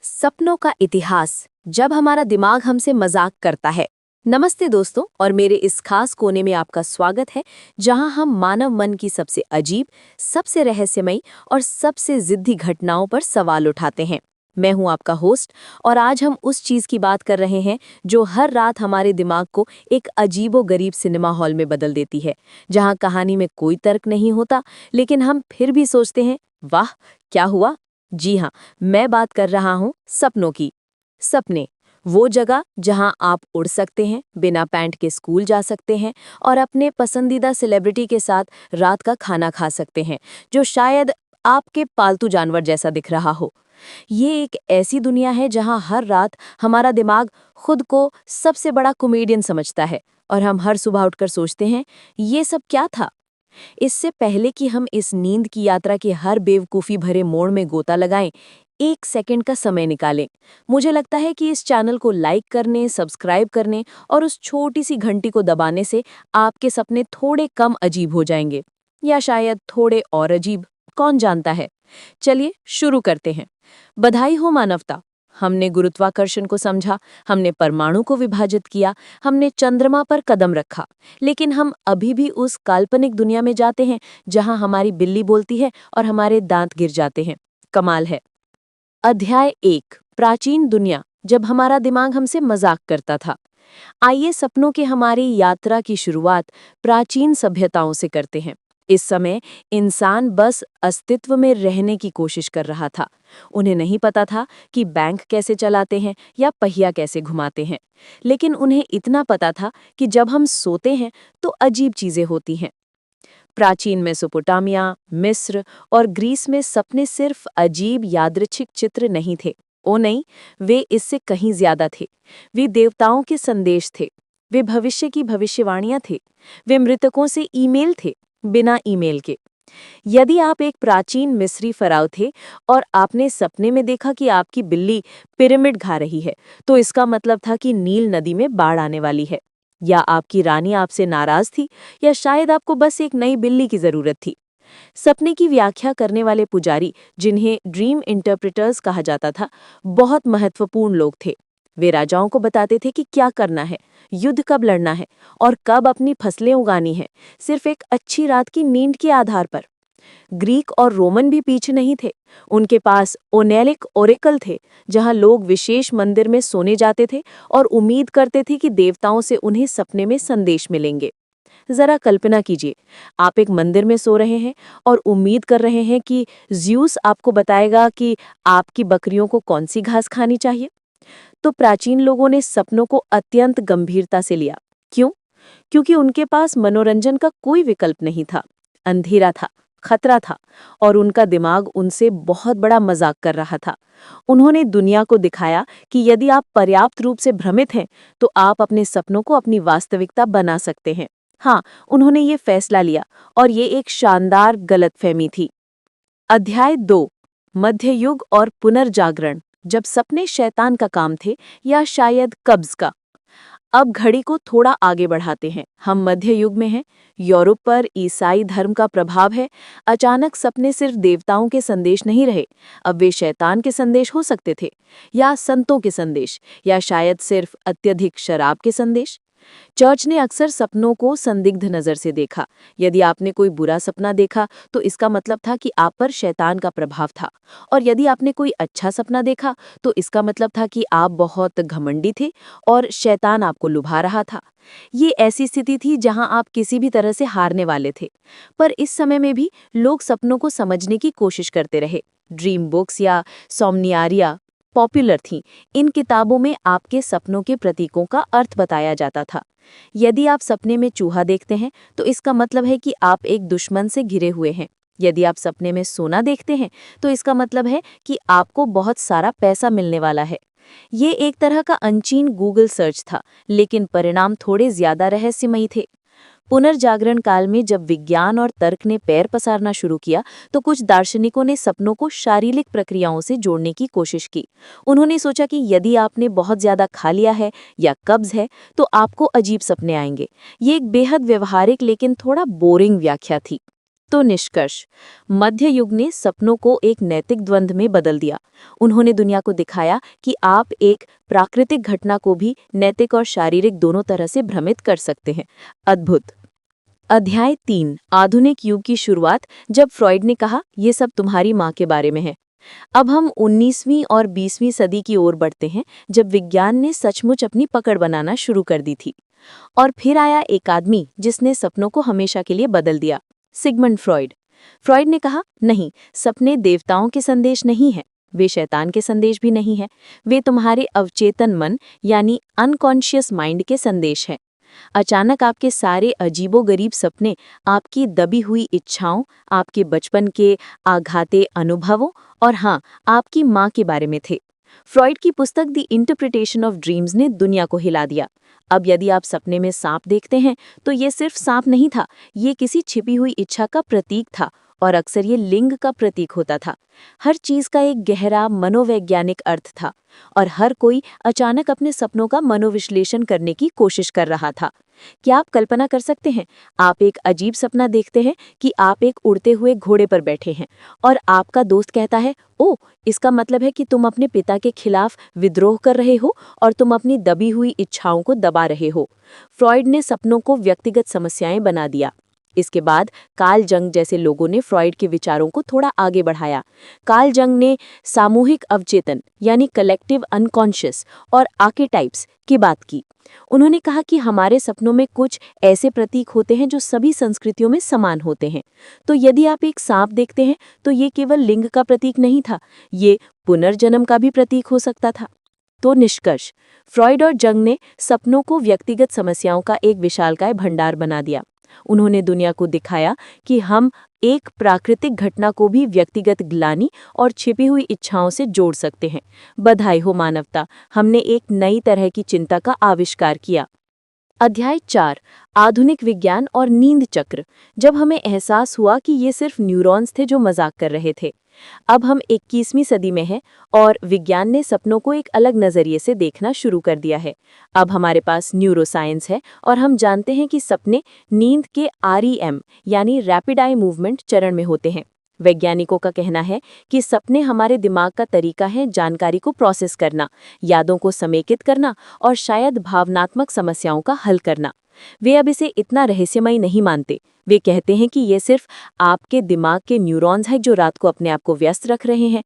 सपनों का इतिहास, जब हमारा दिमाग हमसे मजाक करता है। नमस्ते दोस्तों, और मेरे इस खास कोने में आपका स्वागत है, जहां हम मानव मन की सबसे अजीब, सबसे रहस्यमयी और सबसे जिद्दी घटनाओं पर सवाल उठाते हैं। मैं हूं आपका होस्ट, और आज हम उस चीज की बात कर रहे हैं जो हर रात हमारे दिमाग को एक अजीबो-गरीब सिनेमा हॉल में बदल देती है, जहां कहानी में कोई तर्क नहीं होता, लेकिन हम फिर भी सोचते हैं, वाह, क्या हुआ। जी हाँ, मैं बात कर रहा हूँ सपनों की। सपने, वो जगह जहाँ आप उड़ सकते हैं, बिना पैंट के स्कूल जा सकते हैं और अपने पसंदीदा सेलिब्रिटी के साथ रात का खाना खा सकते हैं, जो शायद आपके पालतू जानवर जैसा दिख रहा हो। ये एक ऐसी दुनिया है जहाँ हर रात हमारा दिमाग खुद को सबसे बड़ा कॉमेडियन समझता है, और हम हर सुबह उठकर सोचते हैं, ये सब क्या था। इससे पहले कि हम इस नींद की यात्रा के हर बेवकूफ़ी भरे मोड़ में गोता लगाएं, एक सेकंड का समय निकालें। मुझे लगता है कि इस चैनल को लाइक करने, सब्सक्राइब करने और उस छोटी सी घंटी को दबाने से आपके सपने थोड़े कम अजीब हो जाएंगे, या शायद थोड़े और अजीब, कौन जानता है। चलिए शुरू करते हैं। बधाई हो मानवता, हमने गुरुत्वाकर्षण को समझा, हमने परमाणु को विभाजित किया, हमने चंद्रमा पर कदम रखा, लेकिन हम अभी भी उस काल्पनिक दुनिया में जाते हैं जहां हमारी बिल्ली बोलती है और हमारे दांत गिर जाते हैं। कमाल है। अध्याय 1, प्राचीन दुनिया, जब हमारा दिमाग हमसे मजाक करता था। आइए सपनों के हमारी यात्रा की शुरुआत प्राचीन सभ्यताओं से करते हैं। इस समय इंसान बस अस्तित्व में रहने की कोशिश कर रहा था। उन्हें नहीं पता था कि बैंक कैसे चलाते हैं या पहिया कैसे घुमाते हैं, लेकिन उन्हें इतना पता था कि जब हम सोते हैं तो अजीब चीजें होती हैं। प्राचीन मेसोपोटामिया, मिस्र और ग्रीस में सपने सिर्फ अजीब यादृच्छिक चित्र नहीं थे। ओ नहीं, वे इससे कहीं ज्यादा थे। वे देवताओं के संदेश थे। वे भविष्य की भविष्यवाणियां थे। वे मृतकों से ईमेल थे, बिना ईमेल के। यदि आप एक प्राचीन मिस्री फराव थे और आपने सपने में देखा कि आपकी बिल्ली पिरामिड खा रही है, तो इसका मतलब था कि नील नदी में बाढ़ आने वाली है। या आपकी रानी आपसे नाराज थी, या शायद आपको बस एक नई बिल्ली की जरूरत थी। सपने की व्याख्या करने वाले पुजारी, जिन्हें ड्रीम इंटरप्रेटर्स कहा जाता था, बहुत महत्वपूर्ण लोग थे। वे राजाओं को बताते थे कि क्या करना है, युद्ध कब लड़ना है और कब अपनी फसलें उगानी है, सिर्फ एक अच्छी रात की नींद के आधार पर। ग्रीक और रोमन भी पीछे नहीं थे। उनके पास ओनेलिक ओरेकल थे, जहां लोग विशेष मंदिर में सोने जाते थे और उम्मीद करते थे कि देवताओं से उन्हें सपने में संदेश मिलेंगे। जरा कल्पना कीजिए, आप एक मंदिर में सो रहे हैं और उम्मीद कर रहे हैं कि ज़्यूस आपको बताएगा कि आपकी बकरियों को कौन सी घास खानी चाहिए। तो प्राचीन लोगों ने सपनों को अत्यंत गंभीरता से लिया। क्यों? क्योंकि उनके पास मनोरंजन का कोई विकल्प नहीं था। अंधेरा था, खतरा था, और उनका दिमाग उनसे बहुत बड़ा मजाक कर रहा था। उन्होंने दुनिया को दिखाया कि यदि आप पर्याप्त रूप से भ्रमित हैं, तो आप अपने सपनों को अपनी वास्तविकता बना सकते हैं। हाँ, उन्होंने ये फैसला लिया, और ये एक शानदार गलतफहमी थी। अध्याय 2, मध्य युग और पुनर्जागरण, जब सपने शैतान का काम थे, या शायद कब्ज का। अब घड़ी को थोड़ा आगे बढ़ाते हैं। हम मध्य युग में हैं। यूरोप पर ईसाई धर्म का प्रभाव है। अचानक सपने सिर्फ देवताओं के संदेश नहीं रहे, अब वे शैतान के संदेश हो सकते थे, या संतों के संदेश, या शायद सिर्फ अत्यधिक शराब के संदेश। चर्च ने अक्सर सपनों को संदिग्ध नजर से देखा। यदि आपने कोई बुरा सपना देखा, तो इसका मतलब था कि आप पर शैतान का प्रभाव था, और यदि आपने कोई अच्छा सपना देखा, तो इसका मतलब था कि आप बहुत घमंडी थे और शैतान आपको लुभा रहा था। ये ऐसी स्थिति थी जहां आप किसी भी तरह से हारने वाले थे। पर इस समय में भी लोग सपनों को समझने की कोशिश करते रहे। ड्रीम बुक्स या सोमनियारिया पॉपुलर थीं। इन किताबों में आपके सपनों के प्रतीकों का अर्थ बताया जाता था। यदि आप सपने में चूहा देखते हैं, तो इसका मतलब है कि आप एक दुश्मन से घिरे हुए हैं। यदि आप सपने में सोना देखते हैं, तो इसका मतलब है कि आपको बहुत सारा पैसा मिलने वाला है। ये एक तरह का अनचीन गूगल सर्च था, लेकिन परिणाम थोड़े ज्यादा रहस्यमयी थे। पुनर्जागरण काल में जब विज्ञान और तर्क ने पैर पसारना शुरू किया, तो कुछ दार्शनिकों ने सपनों को शारीरिक प्रक्रियाओं से जोड़ने की कोशिश की। उन्होंने सोचा कि यदि आपने बहुत ज्यादा खा लिया है या कब्ज है, तो आपको अजीब सपने आएंगे। ये एक बेहद व्यवहारिक लेकिन थोड़ा बोरिंग व्याख्या थी। तो निष्कर्ष, मध्य युग ने सपनों को एक नैतिक द्वंद्व में बदल दिया। उन्होंने दुनिया को दिखाया कि आप एक प्राकृतिक घटना को भी नैतिक और शारीरिक दोनों तरह से भ्रमित कर सकते हैं। अद्भुत। अध्याय 3, आधुनिक युग की शुरुआत, जब फ्रॉइड ने कहा ये सब तुम्हारी माँ के बारे में है। अब हम 19वीं और 20वीं सदी की ओर बढ़ते हैं, जब विज्ञान ने सचमुच अपनी पकड़ बनाना शुरू कर दी थी। और फिर आया एक आदमी जिसने सपनों को हमेशा के लिए बदल दिया, सिगमंड फ्रॉइड। फ्रॉइड ने कहा, नहीं, सपने देवताओं के संदेश नहीं हैं, वे शैतान के संदेश भी नहीं हैं, वे तुम्हारे अवचेतन मन यानी अनकॉन्शियस माइंड के संदेश हैं। अचानक आपके सारे अजीबोगरीब सपने आपकी दबी हुई इच्छाओं, आपके बचपन के आघाते अनुभवों और हाँ, आपकी माँ के बारे में थे। फ्रॉइड की पुस्तक द इंटरप्रिटेशन ऑफ ड्रीम्स ने दुनिया को हिला दिया। अब यदि आप सपने में सांप देखते हैं तो ये सिर्फ सांप नहीं था, ये किसी छिपी हुई इच्छा का प्रतीक था, और अक्सर ये लिंग का प्रतीक होता था। हर चीज का एक गहरा मनोवैज्ञानिक अर्थ था, और हर कोई अचानक अपने सपनों का मनोविश्लेषण करने की कोशिश कर रहा था। क्या आप कल्पना कर सकते हैं, आप एक अजीब सपना देखते हैं कि आप एक उड़ते हुए घोड़े पर बैठे हैं और आपका दोस्त कहता है, ओह, इसका मतलब है कि तुम अपने पिता के खिलाफ विद्रोह कर रहे हो और तुम अपनी दबी हुई इच्छाओं को दबा रहे हो। फ्रॉइड ने सपनों को व्यक्तिगत समस्याएं बना दिया। इसके बाद कार्ल जंग जैसे लोगों ने फ्रॉइड के विचारों को थोड़ा आगे बढ़ाया। कार्ल जंग ने सामूहिक अवचेतन यानी कलेक्टिव अनकॉन्शियस और आर्केटाइप्स की बात की। उन्होंने कहा कि हमारे सपनों में कुछ ऐसे प्रतीक होते हैं जो सभी संस्कृतियों में समान होते हैं। तो यदि आप एक सांप देखते हैं तो ये केवल लिंग का प्रतीक नहीं था, ये पुनर्जन्म का भी प्रतीक हो सकता था। तो निष्कर्ष, फ्रॉइड और जंग ने सपनों को व्यक्तिगत समस्याओं का एक विशालकाय भंडार बना दिया। उन्होंने दुनिया को दिखाया कि हम एक प्राकृतिक घटना को भी व्यक्तिगत ग्लानि और छिपी हुई इच्छाओं से जोड़ सकते हैं। बधाई हो मानवता, हमने एक नई तरह की चिंता का आविष्कार किया। अध्याय 4, आधुनिक विज्ञान और नींद चक्र, जब हमें एहसास हुआ कि ये सिर्फ न्यूरॉन्स थे जो मजाक कर रहे थे। अब हम 21वीं सदी में हैं और विज्ञान ने सपनों को एक अलग नजरिए से देखना शुरू कर दिया है। अब हमारे पास न्यूरोसाइंस है और हम जानते हैं कि सपने नींद के REM यानी रैपिड आई मूवमेंट चरण में होते हैं। वैज्ञानिकों का कहना है कि सपने हमारे दिमाग का तरीका है जानकारी को प्रोसेस करना, यादों को समेकित करना और शायद भावनात्मक समस्याओं का हल करना। वे अब इसे इतना रहस्यमयी नहीं मानते। वे कहते हैं कि ये सिर्फ आपके दिमाग के न्यूरॉन्स हैं जो रात को अपने आप को व्यस्त रख रहे हैं।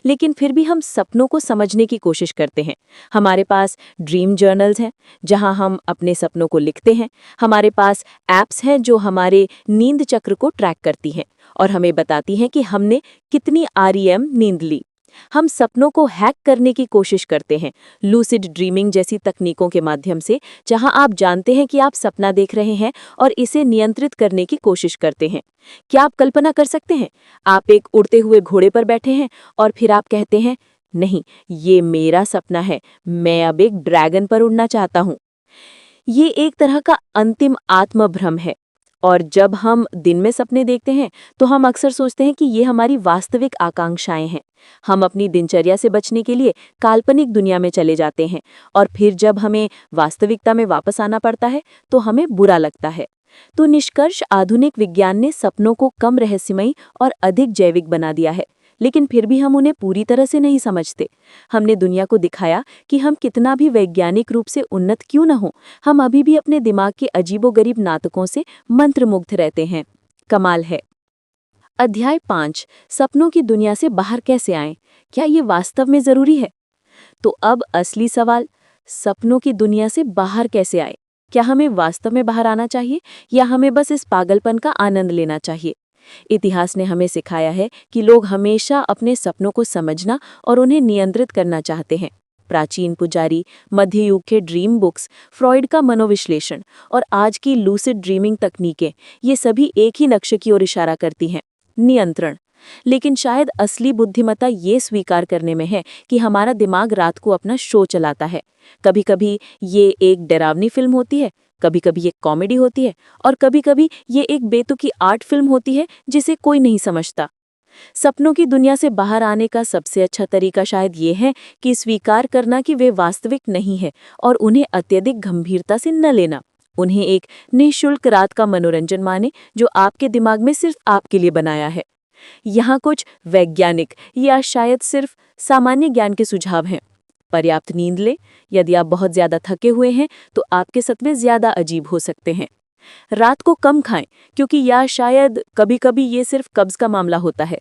लेकिन फिर भी हम सपनों को समझने की कोशिश करते हैं। हमारे पास ड्रीम जर्नल्स हैं जहां हम अपने सपनों को लिखते हैं। हमारे पास ऐप्स हैं जो हमारे नींद चक्र को ट्रैक करती हैं और हमें बताती हैं कि हमने कितनी REM नींद ली। हम सपनों को हैक करने की कोशिश करते हैं, लूसिड ड्रीमिंग जैसी तकनीकों के माध्यम से, जहां आप जानते हैं कि आप सपना देख रहे हैं और इसे नियंत्रित करने की कोशिश करते हैं। क्या आप कल्पना कर सकते हैं, आप एक उड़ते हुए घोड़े पर बैठे हैं और फिर आप कहते हैं, नहीं, ये मेरा सपना है, मैं अब एक ड्रैगन पर उड़ना चाहता हूँ। ये एक तरह का अंतिम आत्मभ्रम है। और जब हम दिन में सपने देखते हैं तो हम अक्सर सोचते हैं कि ये हमारी वास्तविक आकांक्षाएं हैं। हम अपनी दिनचर्या से बचने के लिए काल्पनिक दुनिया में चले जाते हैं और फिर जब हमें वास्तविकता में वापस आना पड़ता है तो हमें बुरा लगता है। तो निष्कर्ष, आधुनिक विज्ञान ने सपनों को कम रहस्यमयी और अधिक जैविक बना दिया है, लेकिन फिर भी हम उन्हें पूरी तरह से नहीं समझते। हमने दुनिया को दिखाया कि हम कितना भी वैज्ञानिक रूप से उन्नत क्यों न हो, हम अभी भी अपने दिमाग के अजीबोगरीब नाटकों से मंत्रमुग्ध रहते हैं। कमाल है। अध्याय 5, सपनों की दुनिया से बाहर कैसे आएं? क्या ये वास्तव में जरूरी है? तो अब असली सवाल, सपनों की दुनिया से बाहर कैसे आए? क्या हमें वास्तव में बाहर आना चाहिए या हमें बस इस पागलपन का आनंद लेना चाहिए? इतिहास ने हमें सिखाया है कि लोग हमेशा अपने सपनों को समझना और उन्हें नियंत्रित करना चाहते हैं। प्राचीन पुजारी, मध्य युग के ड्रीम बुक्स, फ्रॉइड का मनोविश्लेषण और आज की लूसिड ड्रीमिंग तकनीकें, ये सभी एक ही लक्ष्य की ओर इशारा करती हैं, नियंत्रण। लेकिन शायद असली बुद्धिमत्ता ये स्वीकार करने में है कि हमारा दिमाग रात को अपना शो चलाता है। कभी-कभी ये एक डरावनी फिल्म होती है, कभी-कभी एक कॉमेडी होती है और कभी-कभी ये एक बेतुकी आर्ट फिल्म होती है जिसे कोई नहीं समझता। सपनों की दुनिया से बाहर आने का सबसे अच्छा तरीका शायद ये है कि स्वीकार करना कि वे वास्तविक नहीं है और उन्हें अत्यधिक गंभीरता से न लेना। उन्हें एक निःशुल्क रात का मनोरंजन माने जो आपके दिमाग में सिर्फ आपके लिए बनाया है। यहाँ कुछ वैज्ञानिक या शायद सिर्फ सामान्य ज्ञान के सुझाव हैं। पर्याप्त नींद लें। यदि आप बहुत ज्यादा थके हुए हैं तो आपके सपने ज्यादा अजीब हो सकते हैं। रात को कम खाएं, क्योंकि या शायद कभी-कभी ये सिर्फ कब्ज का मामला होता है।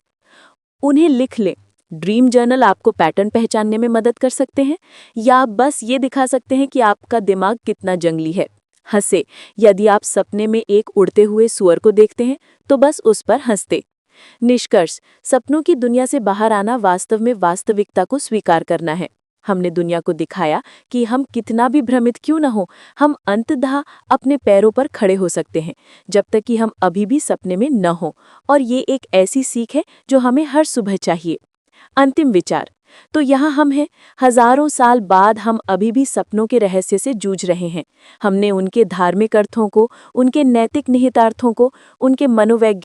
उन्हें लिख लें। ड्रीम जर्नल आपको पैटर्न पहचानने में मदद कर सकते हैं, या बस ये दिखा सकते हैं कि आपका दिमाग कितना जंगली है। हंसे। यदि आप सपने में एक उड़ते हुए सूअर को देखते हैं तो बस उस पर हंसते। निष्कर्ष, सपनों की दुनिया से बाहर आना वास्तव में वास्तविकता को स्वीकार करना है। हमने दुनिया को दिखाया कि हम कितना भी भ्रमित क्यों न हो, हम अंततः अपने पैरों पर खड़े हो सकते हैं, जब तक कि हम अभी भी सपने में न हो। और ये एक ऐसी सीख है जो हमें हर सुबह चाहिए। अंतिम विचार। तो यहाँ हम हैं, हजारों साल बाद हम अभी भी सपनों के रहस्य से जूझ रहे हैं। हमने उनके धार्मिक अर्थों को, उनके नैतिक निहितार्थों को, उनके मनोवैज्ञानिक